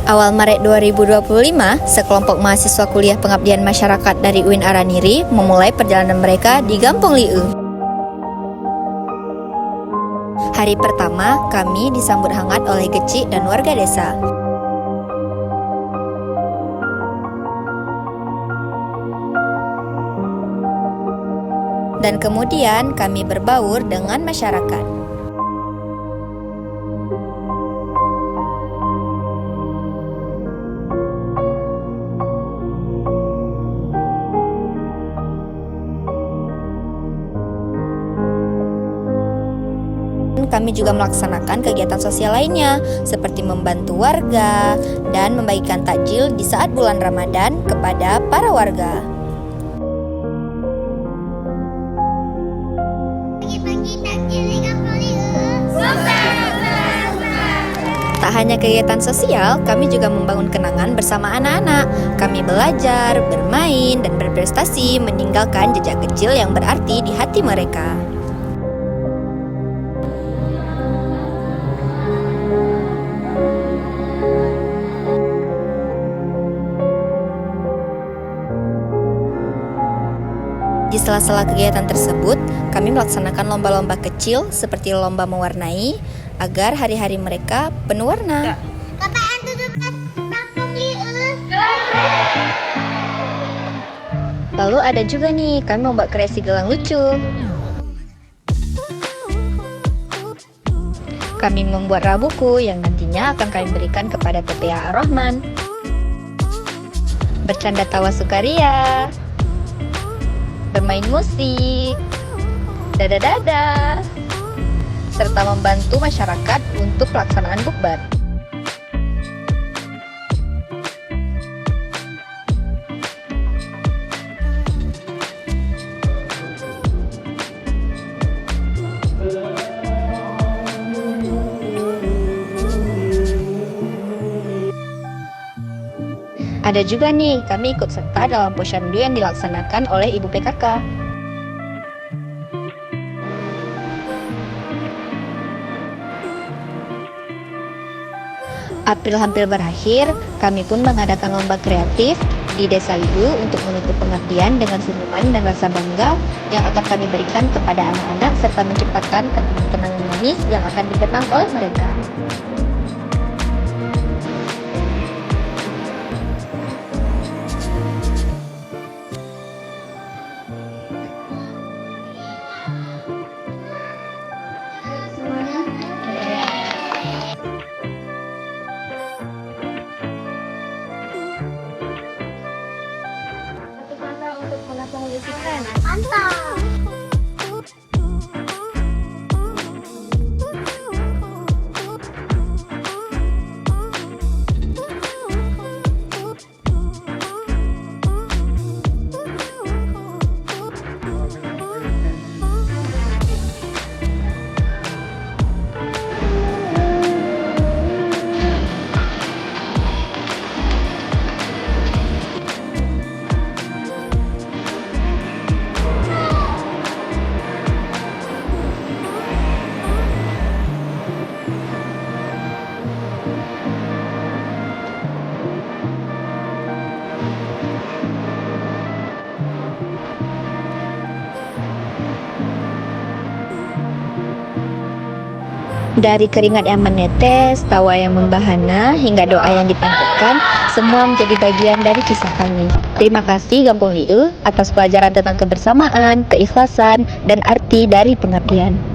Awal Maret 2025, sekelompok mahasiswa kuliah pengabdian masyarakat dari UIN Araniri memulai perjalanan mereka di Gampong Lieu. Hari pertama, kami disambut hangat oleh Gecik dan warga desa. Dan kemudian kami berbaur dengan masyarakat. Kami juga melaksanakan kegiatan sosial lainnya, seperti membantu warga dan membagikan takjil di saat bulan Ramadan kepada para warga. Tak hanya kegiatan sosial, kami juga membangun kenangan bersama anak-anak. Kami belajar, bermain, dan berprestasi meninggalkan jejak kecil yang berarti di hati mereka. Di sela-sela kegiatan tersebut, kami melaksanakan lomba-lomba kecil seperti lomba mewarnai agar hari-hari mereka penuh warna. Lalu ada juga nih, kami membuat kreasi gelang lucu. Kami membuat rabuku yang nantinya akan kami berikan kepada TPA Ar-Rahman. Bercanda tawa sukaria, bermain musik, dada-dada, serta membantu masyarakat untuk pelaksanaan bukber. Ada juga nih, kami ikut serta dalam posyandu yang dilaksanakan oleh Ibu PKK. April hampir berakhir, kami pun mengadakan lomba kreatif di Desa Lieu untuk menutup pengabdian dengan senyuman dan rasa bangga yang akan kami berikan kepada anak-anak serta menciptakan kenangan manis yang akan dikenang oleh mereka. Mantap. Dari keringat yang menetes, tawa yang membahana, hingga doa yang dipanjatkan, semua menjadi bagian dari kisah kami. Terima kasih Gampong Lieu atas pelajaran tentang kebersamaan, keikhlasan, dan arti dari pengabdian.